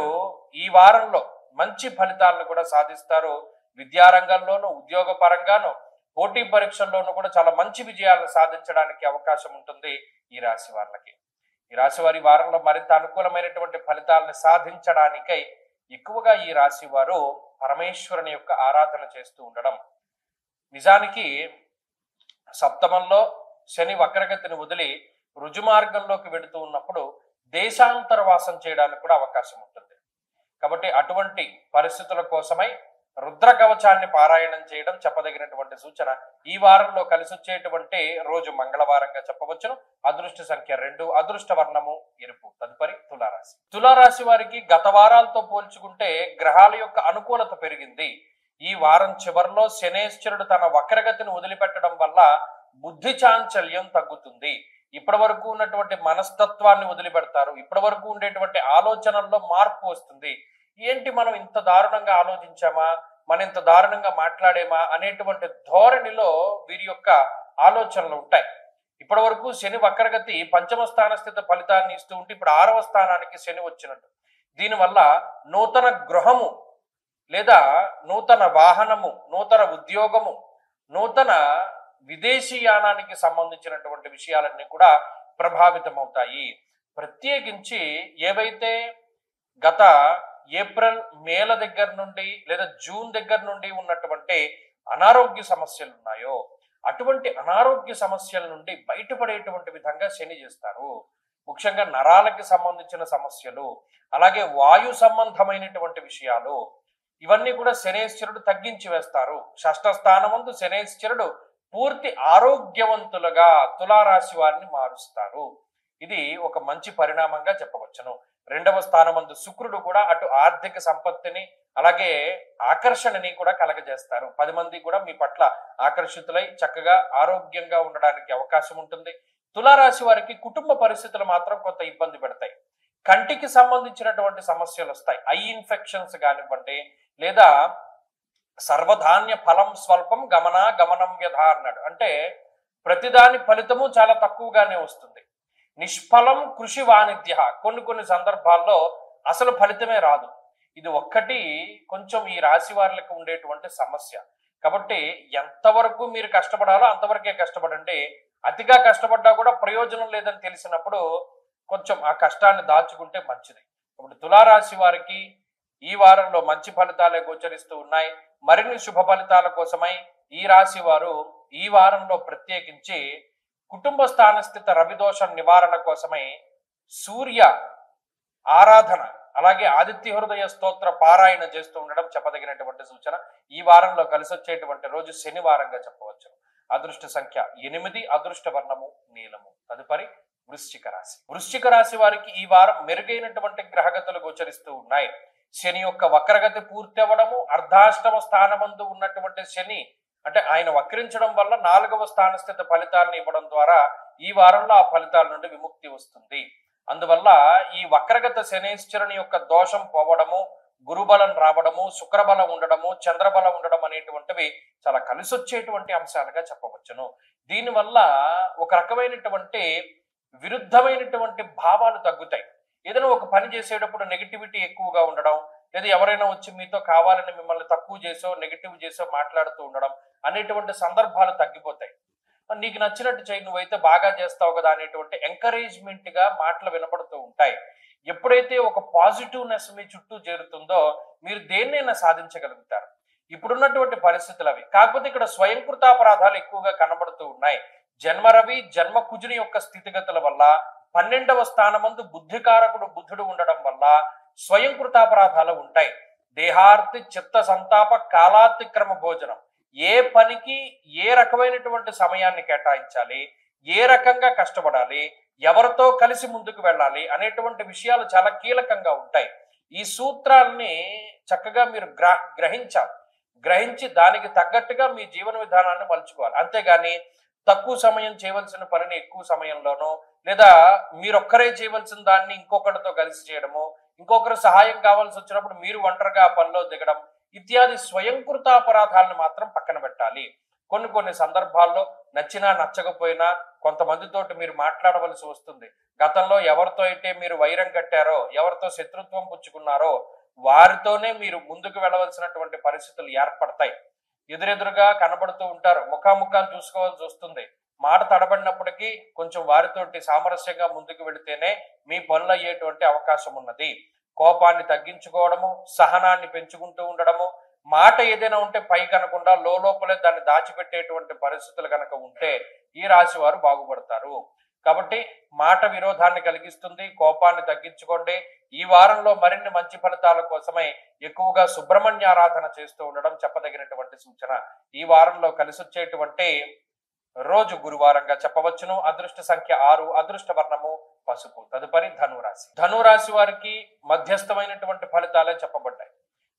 ఈ వారంలో మంచి ఫలితాలను కూడా సాధిస్తారు. విద్యారంగంలోనూ, ఉద్యోగ పరంగాను, పోటీ పరీక్షల్లోనూ కూడా చాలా మంచి విజయాలను సాధించడానికి అవకాశం ఉంటుంది ఈ రాశి వారికి. ఈ రాశి వారి వారంలో మరింత అనుకూలమైనటువంటి ఫలితాలను సాధించడానికై ఎక్కువగా ఈ రాశి వారు పరమేశ్వరుని యొక్క ఆరాధన చేస్తూ ఉండడం. నిజానికి సప్తమంలో శని వక్రగతిని వదిలి రుజుమార్గంలోకి వెళుతూ ఉన్నప్పుడు దేశాంతర వాసం చేయడానికి కూడా అవకాశం ఉంటుంది. కాబట్టి అటువంటి పరిస్థితుల కోసమై రుద్ర కవచాన్ని పారాయణం చేయడం చెప్పదగినటువంటి సూచన. ఈ వారంలో కలిసి వచ్చేటువంటి రోజు మంగళవారంగా చెప్పవచ్చును. అదృష్ట సంఖ్య 2, అదృష్ట వర్ణము ఎరుపు. తదుపరి తులారాశి. తులారాశి వారికి గత వారాలతో పోల్చుకుంటే గ్రహాల యొక్క అనుకూలత పెరిగింది. ఈ వారం చివరిలో శనేశ్వరుడు తన వక్రగతిని వదిలిపెట్టడం వల్ల బుద్ధి చాంచల్యం తగ్గుతుంది. ఇప్పటి వరకు ఉన్నటువంటి మనస్తత్వాన్ని వదిలిపెడతారు. ఇప్పటి వరకు ఉండేటువంటి ఆలోచనల్లో మార్పు వస్తుంది. ఏంటి మనం ఇంత దారుణంగా ఆలోచించామా, మనం ఇంత దారుణంగా మాట్లాడేమా అనేటువంటి ధోరణిలో వీరి యొక్క ఆలోచనలు ఉంటాయి. ఇప్పటి వరకు శని వక్రగతి పంచమ స్థాన స్థిత ఫలితాన్ని ఇస్తూ ఉంటే ఇప్పుడు 6వ స్థానానికి శని వచ్చినట్టు. దీనివల్ల నూతన గృహము లేదా నూతన వాహనము, నూతన ఉద్యోగము, నూతన విదేశీయానానికి సంబంధించినటువంటి విషయాలన్నీ కూడా ప్రభావితం అవుతాయి. ప్రత్యేకించి ఏవైతే గత ఏప్రిల్, మేల దగ్గర నుండి లేదా జూన్ దగ్గర నుండి ఉన్నటువంటి అనారోగ్య సమస్యలు ఉన్నాయో అటువంటి అనారోగ్య సమస్యల నుండి బయటపడేటువంటి విధంగా శని చేస్తారు. ముఖ్యంగా నరాలకి సంబంధించిన సమస్యలు, అలాగే వాయు సంబంధమైనటువంటి విషయాలు, ఇవన్నీ కూడా శనేశ్వరుడు తగ్గించి వేస్తారు. షష్ఠ స్థానమందు శనేశ్వరుడు పూర్తి ఆరోగ్యవంతులుగా తులారాశి వారిని మారుస్తారు. ఇది ఒక మంచి పరిణామంగా చెప్పవచ్చును. 2వ స్థానమందు శుక్రుడు కూడా అటు ఆర్థిక సంపత్తిని అలాగే ఆకర్షణని కూడా కలగజేస్తారు. 10 మంది కూడా మీ పట్ల ఆకర్షితులై చక్కగా ఆరోగ్యంగా ఉండడానికి అవకాశం ఉంటుంది. తులారాశి వారికి కుటుంబ పరిస్థితులు మాత్రం కొంత ఇబ్బంది పెడతాయి. కంటికి సంబంధించినటువంటి సమస్యలు వస్తాయి. ఐ ఇన్ఫెక్షన్స్ కానివ్వండి, లేదా సర్వధాన్య ఫలం స్వల్పం గమనం వ్యధ అన్నాడు. అంటే ప్రతిదాని ఫలితము చాలా తక్కువగానే వస్తుంది. నిష్ఫలం కృషి వాణిజ్య, కొన్ని సందర్భాల్లో అసలు ఫలితమే రాదు. ఇది ఒక్కటి కొంచెం ఈ రాశి వారికి ఉండేటువంటి సమస్య. కాబట్టి ఎంతవరకు మీరు కష్టపడాలో అంతవరకే కష్టపడండి. అతిగా కష్టపడ్డా కూడా ప్రయోజనం లేదని తెలిసినప్పుడు కొంచెం ఆ కష్టాన్ని దాచుకుంటే మంచిది. ఇప్పుడు తులారాశి వారికి ఈ వారంలో మంచి ఫలితాలే గోచరిస్తూ ఉన్నాయి. మరిన్ని శుభ ఫలితాల కోసమై ఈ రాశి వారు ఈ వారంలో ప్రత్యేకించి కుటుంబ స్థానస్థిత రవిదోషం నివారణ కోసమై సూర్య ఆరాధన అలాగే ఆదిత్య హృదయ స్తోత్ర పారాయణ చేస్తూ ఉండడం చెప్పదగినటువంటి సూచన. ఈ వారంలో కలిసి వచ్చేటువంటి రోజు శనివారంగా చెప్పవచ్చు. అదృష్ట సంఖ్య 8, అదృష్ట వర్ణము నీలము. తదుపరి వృశ్చిక రాశి. వృశ్చిక రాశి వారికి ఈ వారం మెరుగైనటువంటి గ్రహగతులు గోచరిస్తూ ఉన్నాయి. శని యొక్క వక్రగతి పూర్తి అవ్వడము, అర్ధాష్టమ స్థానమందు ఉన్నటువంటి శని అంటే ఆయన వక్రించడం వల్ల 4వ స్థానస్థిత ఫలితాలను ఇవ్వడం ద్వారా ఈ వారంలో ఆ ఫలితాల నుండి విముక్తి వస్తుంది. అందువల్ల ఈ వక్రగత శనేశ్వరుని యొక్క దోషం పోవడము, గురుబలం రావడము, శుక్రబలం ఉండడము, చంద్రబలం ఉండడం అనేటువంటివి చాలా కలిసొచ్చేటువంటి అంశాలుగా చెప్పవచ్చును. దీనివల్ల ఒక రకమైనటువంటి విరుద్ధమైనటువంటి భావాలు తగ్గుతాయి. ఏదైనా ఒక పని చేసేటప్పుడు నెగిటివిటీ ఎక్కువగా ఉండడం, లేదా ఎవరైనా వచ్చి మీతో కావాలని మిమ్మల్ని తక్కువ చేసో నెగిటివ్ చేసో మాట్లాడుతూ ఉండడం అనేటువంటి సందర్భాలు తగ్గిపోతాయి. నీకు నచ్చినట్టు చేయి, నువ్వైతే బాగా చేస్తావు కదా అనేటువంటి ఎంకరేజ్మెంట్ గా మాటలు వినపడుతూ ఉంటాయి. ఎప్పుడైతే ఒక పాజిటివ్నెస్ మీ చుట్టూ చేరుతుందో మీరు దేన్నైనా సాధించగలుగుతారు. ఇప్పుడున్నటువంటి పరిస్థితులు అవి. కాకపోతే ఇక్కడ స్వయంకృతాపరాధాలు ఎక్కువగా కనబడుతూ ఉన్నాయి. జన్మరవి జన్మ కుజుని యొక్క స్థితిగతుల వల్ల 12వ స్థానమందు బుద్ధికారకుడు బుధుడు ఉండడం వల్ల స్వయంకృతాపరాధాలు ఉంటాయి. దేహార్తి చిత్త సంతాప కాలాతిక్రమ భోజనం. ఏ పనికి ఏ రకమైనటువంటి సమయాన్ని కేటాయించాలి, ఏ రకంగా కష్టపడాలి, ఎవరితో కలిసి ముందుకు వెళ్ళాలి అనేటువంటి విషయాలు చాలా కీలకంగా ఉంటాయి. ఈ సూత్రాల్ని చక్కగా మీరు గ్రహించి దానికి తగ్గట్టుగా మీ జీవన విధానాన్ని మలుచుకోవాలి. అంతేగాని తక్కువ సమయం చేయవలసిన పనిని ఎక్కువ సమయంలోనో, లేదా మీరొక్కరే చేయవలసిన దాన్ని ఇంకొకరితో కలిసి చేయడము, ఇంకొకరు సహాయం కావాల్సి వచ్చినప్పుడు మీరు ఒంటరిగా ఆ పనిలో దిగడం ఇత్యాది స్వయంకృతాపరాధాలను మాత్రం పక్కన పెట్టాలి. కొన్ని సందర్భాల్లో నచ్చినా నచ్చకపోయినా కొంతమందితోటి మీరు మాట్లాడవలసి వస్తుంది. గతంలో ఎవరితో అయితే మీరు వైరం కట్టారో, ఎవరితో శత్రుత్వం పుచ్చుకున్నారో వారితోనే మీరు ముందుకు వెళ్ళవలసినటువంటి పరిస్థితులు ఏర్పడతాయి. ఎదురెదురుగా కనబడుతూ ఉంటారు, ముఖాముఖాలు చూసుకోవాల్సి వస్తుంది. మాట తడబడినప్పటికీ కొంచెం వారితోటి సామరస్యంగా ముందుకు వెళితేనే మీ పనులు అయ్యేటువంటి అవకాశం ఉన్నది. కోపాన్ని తగ్గించుకోవడము, సహనాన్ని పెంచుకుంటూ ఉండడము, మాట ఏదైనా ఉంటే పై కనకుండా లోపలే దాన్ని దాచిపెట్టేటువంటి పరిస్థితులు కనుక ఉంటే ఈ రాశి వారు బాగుపడతారు. కాబట్టి మాట విరోధాన్ని కలిగిస్తుంది. కోపాన్ని తగ్గించుకోండి. ఈ వారంలో మరిన్ని మంచి ఫలితాల కోసమై ఎక్కువగా సుబ్రహ్మణ్య ఆరాధన చేస్తూ ఉండడం చెప్పదగినటువంటి సూచన. ఈ వారంలో కలిసి వచ్చేటువంటి రోజు గురువారంగా చెప్పవచ్చును. అదృష్ట సంఖ్య 6, అదృష్ట వర్ణము పసుపు. తదుపరి ధనురాశి. ధనురాశి వారికి మధ్యస్థమైనటువంటి ఫలితాలే చెప్పబడ్డాయి.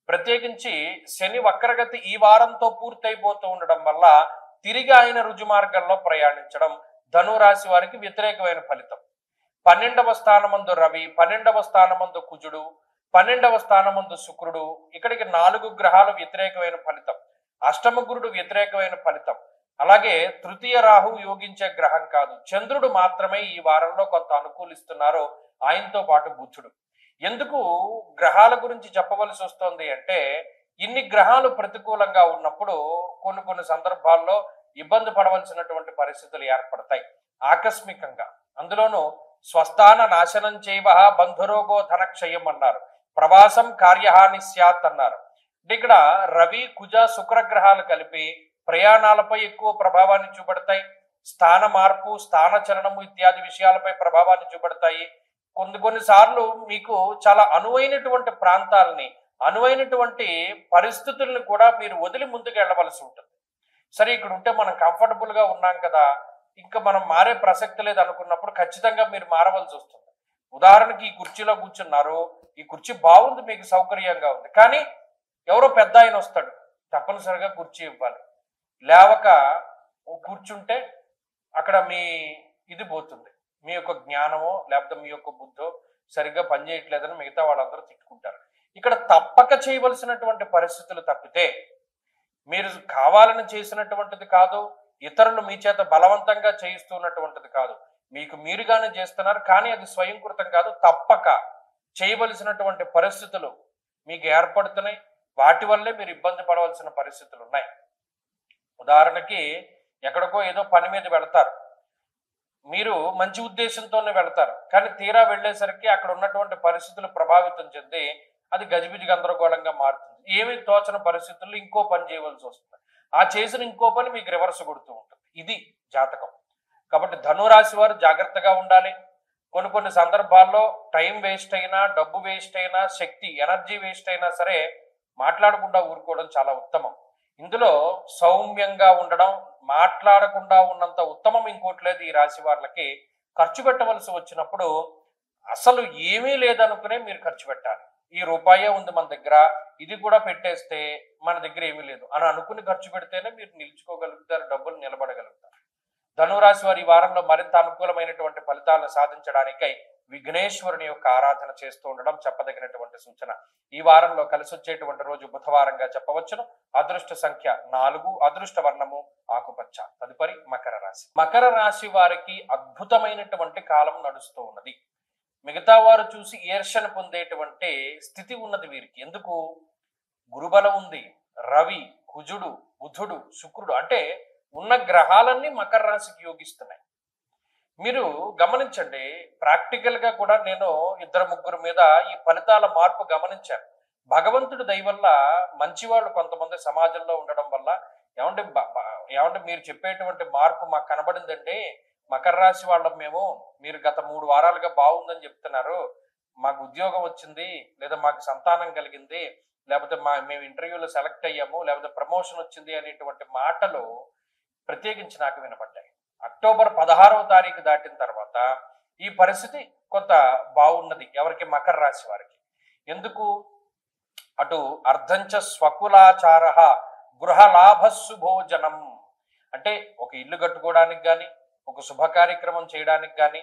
ప్రత్యేకించి శని వక్రగతి ఈ వారంతో పూర్తయిపోతూ ఉండడం వల్ల తిరిగి ఆయన రుజుమార్గంలో ప్రయాణించడం ధనురాశి వారికి వ్యతిరేకమైన ఫలితం. 12వ స్థానమందు రవి, 12వ స్థానమందు కుజుడు, 12వ స్థానమందు శుక్రుడు, ఇక్కడికి 4 గ్రహాలు వ్యతిరేకమైన ఫలితం. అష్టమ గురుడు వ్యతిరేకమైన ఫలితం. అలాగే తృతీయ రాహు యోగించే గ్రహం కాదు, చంద్రుడు మాత్రమే ఈ వారంలో కొంత అనుకూలిస్తున్నారు, ఆయనతో పాటు బుధుడు. ఎందుకు గ్రహాల గురించి చెప్పవలసి వస్తుంది అంటే, ఇన్ని గ్రహాలు ప్రతికూలంగా ఉన్నప్పుడు కొన్ని సందర్భాల్లో ఇబ్బంది పడవలసినటువంటి పరిస్థితులు ఏర్పడతాయి ఆకస్మికంగా. అందులోనూ స్వస్థాన నాశనం చేయవ బంధురోగో ధనక్షయం అన్నారు, ప్రవాసం కార్యహాని స్యాత్ అన్నారు. ఇక్కడ రవి కుజ శుక్ర గ్రహాలు కలిపి ప్రయాణాలపై ఎక్కువ ప్రభావాన్ని చూపెడతాయి. స్థాన మార్పు, స్థాన చలనము ఇత్యాది విషయాలపై ప్రభావాన్ని చూపెడతాయి. కొన్నిసార్లు మీకు చాలా అనువైనటువంటి ప్రాంతాలని, అనువైనటువంటి పరిస్థితులను కూడా మీరు వదిలి ముందుకు వెళ్ళవలసి ఉంటుంది. సరే, ఇక్కడ ఉంటే మనం కంఫర్టబుల్ గా ఉన్నాం కదా, ఇంకా మనం మారే ప్రసక్తి లేదు అనుకున్నప్పుడు ఖచ్చితంగా మీరు మారవలసి వస్తుంది. ఉదాహరణకి ఈ కుర్చీలో కూర్చున్నారు, ఈ కుర్చీ బాగుంది, మీకు సౌకర్యంగా ఉంది, కానీ ఎవరో పెద్ద ఆయన వస్తాడు, తప్పనిసరిగా కుర్చీ ఇవ్వాలి. లేవక కూర్చుంటే అక్కడ మీ ఇది పోతుంది, మీ యొక్క జ్ఞానమో లేకపోతే మీ యొక్క బుద్ధో సరిగ్గా పనిచేయట్లేదని మిగతా వాళ్ళందరూ తిట్టుకుంటారు. ఇక్కడ తప్పక చేయవలసినటువంటి పరిస్థితులు తప్పితే మీరు కావాలని చేసినటువంటిది కాదు, ఇతరులు మీ చేత బలవంతంగా చేయిస్తున్నటువంటిది కాదు, మీకు మీరుగానే చేస్తున్నారు, కానీ అది స్వయంకృతం కాదు. తప్పక చేయవలసినటువంటి పరిస్థితులు మీకు ఏర్పడుతున్నాయి, వాటి వల్లే మీరు ఇబ్బంది పడవలసిన పరిస్థితులు ఉన్నాయి. ఉదాహరణకి ఎక్కడికో ఏదో పని మీద వెళతారు, మీరు మంచి ఉద్దేశంతోనే వెళతారు, కానీ తీరా వెళ్ళేసరికి అక్కడ ఉన్నటువంటి పరిస్థితులు ప్రభావితం చెంది అది గజిబిజి గందరగోళంగా మారుతుంది. ఏమీ తోచని పరిస్థితుల్లో ఇంకో పని చేయవలసి వస్తుంది. ఆ చేసిన ఇంకో పని మీకు రివర్స్ కొడుతూ ఉంటుంది. ఇది జాతకం. కాబట్టి ధనురాశి వారు జాగ్రత్తగా ఉండాలి. కొన్ని కొన్ని సందర్భాల్లో టైం వేస్ట్ అయినా, డబ్బు వేస్ట్ అయినా, శక్తి ఎనర్జీ వేస్ట్ అయినా సరే మాట్లాడకుండా ఊరుకోవడం చాలా ఉత్తమం. ఇందులో సౌమ్యంగా ఉండడం, మాట్లాడకుండా ఉన్నంత ఉత్తమం ఇంకోటి లేదు. ఈ రాశి వాళ్ళకి ఖర్చు పెట్టవలసి వచ్చినప్పుడు అసలు ఏమీ లేదనుకునే మీరు ఖర్చు పెట్టాలి. ఈ రూపాయే ఉంది మన దగ్గర, ఇది కూడా పెట్టేస్తే మన దగ్గర ఏమీ లేదు అని అనుకుని ఖర్చు పెడితేనే మీరు నిలుచుకోగలుగుతారు, డబ్బులు నిలబడగలుగుతారు. ధనురాశి వారి ఈ వారంలో మరింత అనుకూలమైనటువంటి ఫలితాలను సాధించడానికై విఘ్నేశ్వరుని యొక్క ఆరాధన చేస్తూ ఉండడం చెప్పదగినటువంటి సూచన. ఈ వారంలో కలిసి వచ్చేటువంటి రోజు బుధవారంగా చెప్పవచ్చును. అదృష్ట సంఖ్య 4, అదృష్ట వర్ణము ఆకుపచ్చ. తదుపరి మకర రాశి. మకర రాశి వారికి అద్భుతమైనటువంటి కాలం నడుస్తూ ఉన్నది. మిగతా వారు చూసి ఈర్ష్యను పొందేటువంటి స్థితి ఉన్నది వీరికి. ఎందుకు? గురుబలం ఉంది, రవి, కుజుడు, బుధుడు, శుక్రుడు, అంటే ఉన్న గ్రహాలన్నీ మకర రాశికి యోగిస్తున్నాయి. మీరు గమనించండి, ప్రాక్టికల్ గా కూడా నేను 2-3 మీద ఈ ఫలితాల మార్పు గమనించాను. భగవంతుడి దయ వల్ల మంచివాళ్ళు కొంతమంది సమాజంలో ఉండడం వల్ల ఏమంటే మీరు చెప్పేటువంటి మార్పు మాకు కనబడిందండి. మకర రాశి వాళ్ళం మేము, మీరు గత 3 వారాలుగా బాగుందని చెప్తున్నారు, మాకు ఉద్యోగం వచ్చింది, లేదా మాకు సంతానం కలిగింది, లేకపోతే మేము ఇంటర్వ్యూలో సెలెక్ట్ అయ్యాము, లేకపోతే ప్రమోషన్ వచ్చింది అనేటువంటి మాటలు ప్రత్యేకించి నాకు వినపడ్డాయి. అక్టోబర్ 16వ తారీఖు దాటిన తర్వాత ఈ పరిస్థితి కొంత బాగున్నది ఎవరికి? మకర రాశి వారికి. ఎందుకు? అటు అర్ధంచ స్వకులాచార గృహలాభస్సు భోజనం, అంటే ఒక ఇల్లు కట్టుకోవడానికి కానీ, ఒక శుభ కార్యక్రమం చేయడానికి కానీ,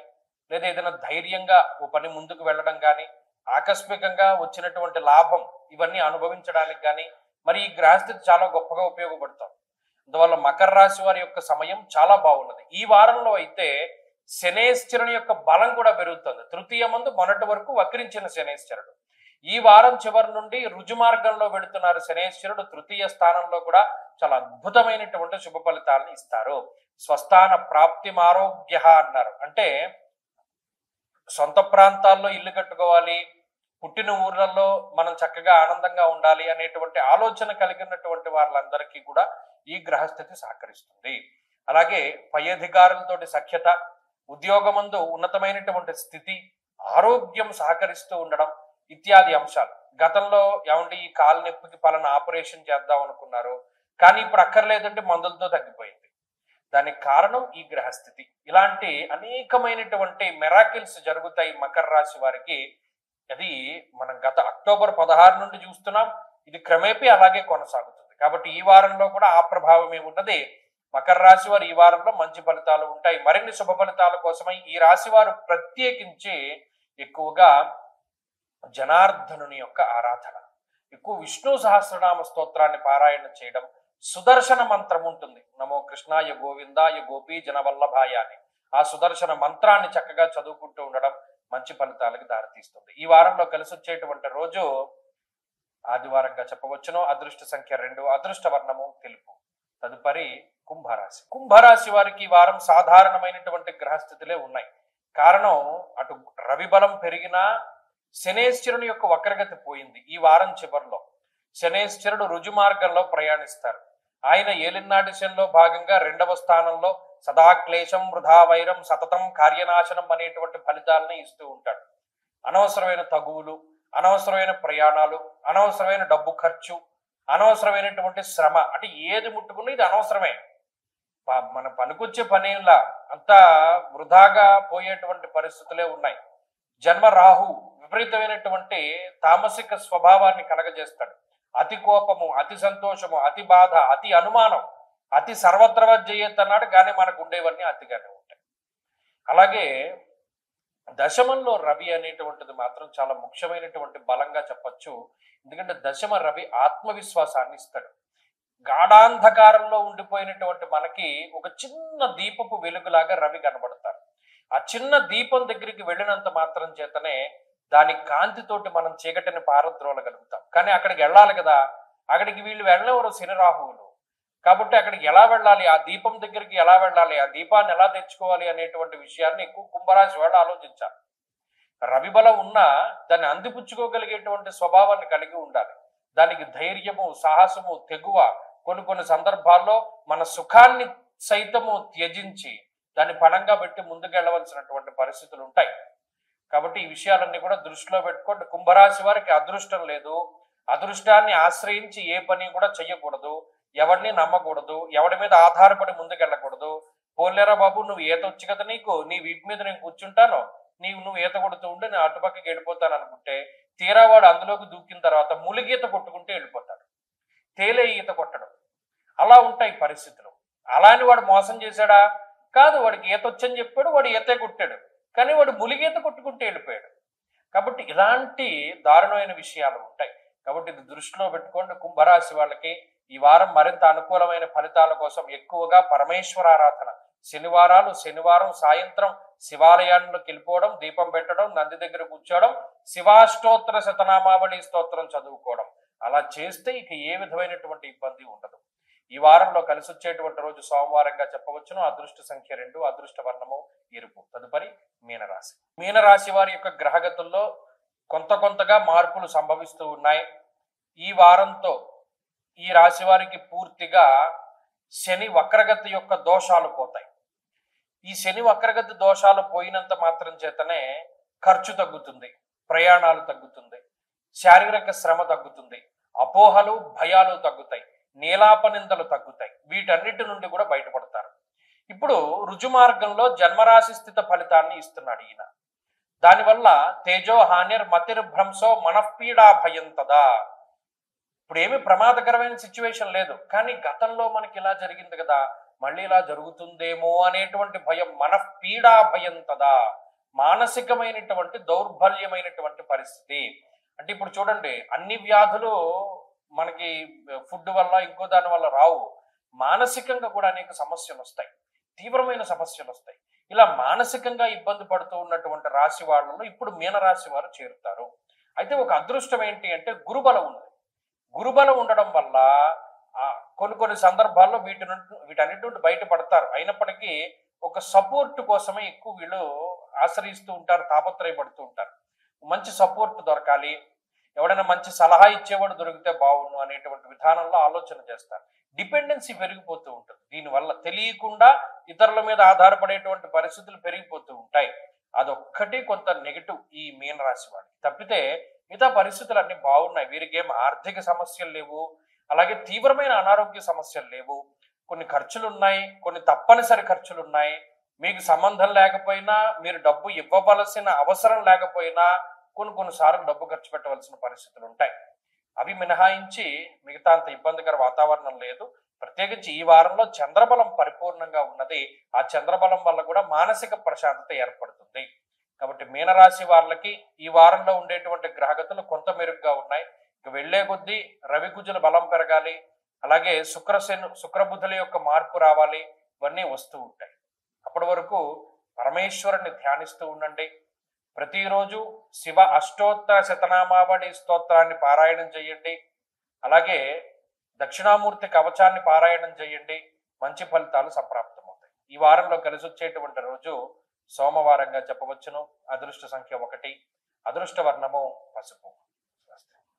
లేదా ఏదైనా ధైర్యంగా ఓ పని ముందుకు వెళ్ళడం కానీ, ఆకస్మికంగా వచ్చినటువంటి లాభం ఇవన్నీ అనుభవించడానికి కానీ మరి ఈ గ్రహస్థితి చాలా గొప్పగా ఉపయోగపడుతుంది. అందువల్ల మకర రాశి వారి యొక్క సమయం చాలా బాగున్నది. ఈ వారంలో అయితే శనేశ్వరుని యొక్క బలం కూడా పెరుగుతుంది. తృతీయ మందు మొన్నటి వరకు వక్రించిన శనేశ్వరుడు ఈ వారం చివరి నుండి రుజు మార్గంలో వెళుతున్నారు. శనేశ్వరుడు తృతీయ స్థానంలో కూడా చాలా అద్భుతమైనటువంటి శుభ ఫలితాలను ఇస్తారు. స్వస్థాన ప్రాప్తి ఆరోగ్య అన్నారు. అంటే సొంత ప్రాంతాల్లో ఇల్లు కట్టుకోవాలి, పుట్టిన ఊర్లలో మనం చక్కగా ఆనందంగా ఉండాలి అనేటువంటి ఆలోచన కలిగినటువంటి వాళ్ళందరికీ కూడా ఈ గ్రహస్థితి సహకరిస్తుంది. అలాగే పై అధికారులతోటి సఖ్యత, ఉద్యోగమందు ఉన్నతమైనటువంటి స్థితి, ఆరోగ్యం సహకరిస్తూ ఉండడం ఇత్యాది అంశాలు. గతంలో ఏమంటే ఈ కాలు నొప్పికి పలానా ఆపరేషన్ చేద్దాం అనుకున్నారు, కానీ ఇప్పుడు అక్కర్లేదంటే మందులతో తగ్గిపోయింది. దానికి కారణం ఈ గ్రహస్థితి. ఇలాంటి అనేకమైనటువంటి మెరాకిల్స్ జరుగుతాయి మకర రాశి వారికి. అది మనం గత అక్టోబర్ 16 నుండి చూస్తున్నాం, ఇది క్రమేపీ అలాగే కొనసాగుతుంది. కాబట్టి ఈ వారంలో కూడా ఆ ప్రభావం ఏమున్నది. మకర రాశి వారు ఈ వారంలో మంచి ఫలితాలు ఉంటాయి. మరిన్ని శుభ ఫలితాల కోసమై ఈ రాశి వారు ప్రత్యేకించి ఎక్కువగా జనార్దనుని యొక్క ఆరాధన, ఎక్కువ విష్ణు సహస్రనామ స్తోత్రాన్ని పారాయణ చేయడం, సుదర్శన మంత్రం ఉంటుంది, నమో కృష్ణాయ గోవిందాయ గోపీ జనవల్లభాయ అని. ఆ సుదర్శన మంత్రాన్ని చక్కగా చదువుకుంటూ ఉండడం మంచి ఫలితాలకు దారితీస్తుంది. ఈ వారంలో కలిసి వచ్చేటువంటి రోజు ఆదివారంగా చెప్పవచ్చును. అదృష్ట సంఖ్య 2, అదృష్ట వర్ణము తెలుపు. తదుపరి కుంభరాశి. కుంభరాశి వారికి ఈ వారం సాధారణమైనటువంటి గ్రహస్థితులే ఉన్నాయి. కారణం అటు రవి బలం పెరిగినా శనేశ్వరుని యొక్క వక్రగతి పోయింది. ఈ వారం చివరిలో శనేశ్వరుడు రుజు మార్గంలో ప్రయాణిస్తారు. ఆయన ఏలినాటి శనిలో భాగంగా 2వ స్థానంలో సదా క్లేశం వృధా వైరం సతతం కార్యనాశనం అనేటువంటి ఫలితాలని ఇస్తూ ఉంటాడు. అనవసరమైన తగువులు, అనవసరమైన ప్రయాణాలు, అనవసరమైన డబ్బు ఖర్చు, అనవసరమైనటువంటి శ్రమ, అంటే ఏది ముట్టుకున్నా ఇది అనవసరమే, మన పనికొచ్చే పనేలా అంతా వృధాగా పోయేటువంటి పరిస్థితులే ఉన్నాయి. జన్మ రాహు విపరీతమైనటువంటి తామసిక స్వభావాన్ని కలగజేస్తాడు. అతి కోపము, అతి సంతోషము, అతి బాధ, అతి అనుమానం, అతి సర్వత్రవ జయత్ అన్నాడు, కానీ మనకు ఉండేవన్నీ అతిగానే ఉంటాయి. అలాగే దశమంలో రవి అనేటువంటిది మాత్రం చాలా ముఖ్యమైనటువంటి బలంగా చెప్పచ్చు. ఎందుకంటే దశమ రవి ఆత్మవిశ్వాసాన్ని ఇస్తాడు. గాఢాంధకారంలో ఉండిపోయినటువంటి మనకి ఒక చిన్న దీపపు వెలుగులాగా రవి కనబడతారు. ఆ చిన్న దీపం దగ్గరికి వెళ్ళినంత మాత్రం చేతనే దాని కాంతితోటి మనం చీకటిని పారద్రోలగలుగుతాం. కానీ అక్కడికి వెళ్ళాలి కదా, అక్కడికి వీళ్ళు వెళ్ళేవారు శని రాహువులు. కాబట్టి అక్కడికి ఎలా వెళ్ళాలి, ఆ దీపం దగ్గరికి ఎలా వెళ్ళాలి, ఆ దీపాన్ని ఎలా తెచ్చుకోవాలి అనేటువంటి విషయాన్ని ఎక్కువ కుంభరాశి వాళ్ళు ఆలోచించాలి. రవి బలం ఉన్నా దాన్ని అందిపుచ్చుకోగలిగేటువంటి స్వభావాన్ని కలిగి ఉండాలి. దానికి ధైర్యము, సాహసము, తెగువ, కొన్ని సందర్భాల్లో మన సుఖాన్ని సైతము త్యజించి దాన్ని పణంగా పెట్టి ముందుకెళ్ళవలసినటువంటి పరిస్థితులు ఉంటాయి. కాబట్టి ఈ విషయాలన్నీ కూడా దృష్టిలో పెట్టుకోండి. కుంభరాశి వారికి అదృష్టం లేదు, అదృష్టాన్ని ఆశ్రయించి ఏ పని కూడా చెయ్యకూడదు, ఎవరిని నమ్మకూడదు, ఎవరి మీద ఆధారపడి ముందుకెళ్ళకూడదు. పోలేరా బాబు, నువ్వు ఈత వచ్చు కదా, నీ వీపు మీద నేను కూర్చుంటాను, నువ్వు ఈత కొడుతూ ఉంటే నేను అటుపక్కకి వెళ్ళిపోతాను అనుకుంటే తీరా వాడు అందులోకి దూకిన తర్వాత ములిగీత కొట్టుకుంటే వెళ్ళిపోతాడు, తేలే ఈత కొట్టడం. అలా ఉంటాయి పరిస్థితులు. అలా అని వాడు మోసం చేశాడా? కాదు, వాడికి ఈత వచ్చని చెప్పాడు, వాడు ఈతే కొట్టాడు, కానీ వాడు ములిగీత కొట్టుకుంటే వెళ్ళిపోయాడు. కాబట్టి ఇలాంటి దారుణమైన విషయాలు ఉంటాయి. కాబట్టి ఇది దృష్టిలో పెట్టుకోండి. కుంభరాశి వాళ్ళకి ఈ వారం మరింత అనుకూలమైన ఫలితాల కోసం ఎక్కువగా పరమేశ్వరారాధన, శనివారం సాయంత్రం శివాలయాల్లోకి వెళ్ళిపోవడం, దీపం పెట్టడం, నంది దగ్గర కూర్చోవడం, శివాష్టోత్తర శతనామావళి స్తోత్రం చదువుకోవడం, అలా చేస్తే ఇక ఏ విధమైనటువంటి ఇబ్బంది ఉండదు. ఈ వారంలో కలిసి వచ్చేటువంటి రోజు సోమవారంగా చెప్పవచ్చును. అదృష్ట సంఖ్య 2, అదృష్ట వర్ణము ఎరుపు. తదుపరి మీనరాశి. మీనరాశి వారి యొక్క గ్రహగతుల్లో కొంతగా మార్పులు సంభవిస్తూ ఉన్నాయి. ఈ వారంతో ఈ రాశి వారికి పూర్తిగా శని వక్రగతి యొక్క దోషాలు పోతాయి. ఈ శని వక్రగతి దోషాలు పోయినంత మాత్రం చేతనే ఖర్చు తగ్గుతుంది, ప్రయాణాలు తగ్గుతుంది, శారీరక శ్రమ తగ్గుతుంది, అపోహలు భయాలు తగ్గుతాయి, నీలాపనిందలు తగ్గుతాయి. వీటన్నిటి నుండి కూడా బయటపడతారు. ఇప్పుడు రుజుమార్గంలో జన్మరాశి స్థిత ఫలితాన్ని ఇస్తున్నాడు ఈయన. దానివల్ల తేజో హానిర్ మతిర్భ్రంశో మనఃపీడా భయం తదా. ఇప్పుడు ఏమి ప్రమాదకరమైన సిచ్యువేషన్ లేదు, కానీ గతంలో మనకి ఇలా జరిగింది కదా, మళ్ళీ ఇలా జరుగుతుందేమో అనేటువంటి భయం, మనఃపీడా భయం తదా, మానసికమైనటువంటి దౌర్బల్యమైనటువంటి పరిస్థితి. అంటే ఇప్పుడు చూడండి, అన్ని వ్యాధులు మనకి ఫుడ్ వల్ల ఇంకో దాని వల్ల రావు. మానసికంగా కూడా అనేక సమస్యలు వస్తాయి, తీవ్రమైన సమస్యలు వస్తాయి. ఇలా మానసికంగా ఇబ్బంది పడుతూ ఉన్నటువంటి రాశి వాళ్ళలో ఇప్పుడు మీనరాశి వారు చేరుతారు. అయితే ఒక అదృష్టం ఏంటి అంటే గురుబలం ఉంది. గురుబలం ఉండడం వల్ల కొన్ని సందర్భాల్లో వీటన్నిటి నుండి బయటపడతారు. అయినప్పటికీ ఒక సపోర్ట్ కోసమే ఎక్కువ వీళ్ళు ఆశ్రయిస్తూ ఉంటారు, తాపత్రయపడుతూ ఉంటారు. మంచి సపోర్ట్ దొరకాలి, ఎవడైనా మంచి సలహా ఇచ్చేవాడు దొరికితే బాగుండు అనేటువంటి విధానంలో ఆలోచన చేస్తారు. డిపెండెన్సీ పెరిగిపోతూ ఉంటుంది. దీనివల్ల తెలియకుండా ఇతరుల మీద ఆధారపడేటువంటి పరిస్థితులు పెరిగిపోతూ ఉంటాయి. అదొక్కటి కొంత నెగిటివ్ ఈ మీనరాశి వాడికి. తప్పితే మిగతా పరిస్థితులు అన్ని బాగున్నాయి. వీరికి ఏం ఆర్థిక సమస్యలు లేవు, అలాగే తీవ్రమైన అనారోగ్య సమస్యలు లేవు. కొన్ని ఖర్చులు ఉన్నాయి, కొన్ని తప్పనిసరి ఖర్చులు ఉన్నాయి. మీకు సంబంధం లేకపోయినా, మీరు డబ్బు ఇవ్వవలసిన అవసరం లేకపోయినా కొన్నిసార్లు డబ్బు ఖర్చు పెట్టవలసిన పరిస్థితులు ఉంటాయి. అవి మినహాయించి మిగతా అంత ఇబ్బందికర వాతావరణం లేదు. ప్రత్యేకించి ఈ వారంలో చంద్రబలం పరిపూర్ణంగా ఉన్నది. ఆ చంద్రబలం వల్ల కూడా మానసిక ప్రశాంతత ఏర్పడుతుంది. కాబట్టి మీనరాశి వాళ్ళకి ఈ వారంలో ఉండేటువంటి గ్రహగతులు కొంత మెరుగ్గా ఉన్నాయి. ఇక వెళ్లే కొద్దీ రవి కుజుల బలం పెరగాలి, అలాగే శుక్రబుధుల యొక్క మార్పు రావాలి, ఇవన్నీ వస్తూ ఉంటాయి. అప్పటి వరకు పరమేశ్వరుని ధ్యానిస్తూ ఉండండి. ప్రతిరోజు శివ అష్టోత్తర శతనామావళి స్తోత్రాన్ని పారాయణం చేయండి. అలాగే దక్షిణామూర్తి కవచాన్ని పారాయణం చేయండి. మంచి ఫలితాలు సంప్రాప్తమవుతాయి. ఈ వారంలో కలిసి వచ్చేటువంటి రోజు సోమవారంగా చెప్పవచ్చును. అదృష్ట సంఖ్య 1, అదృష్ట వర్ణము పసుపు.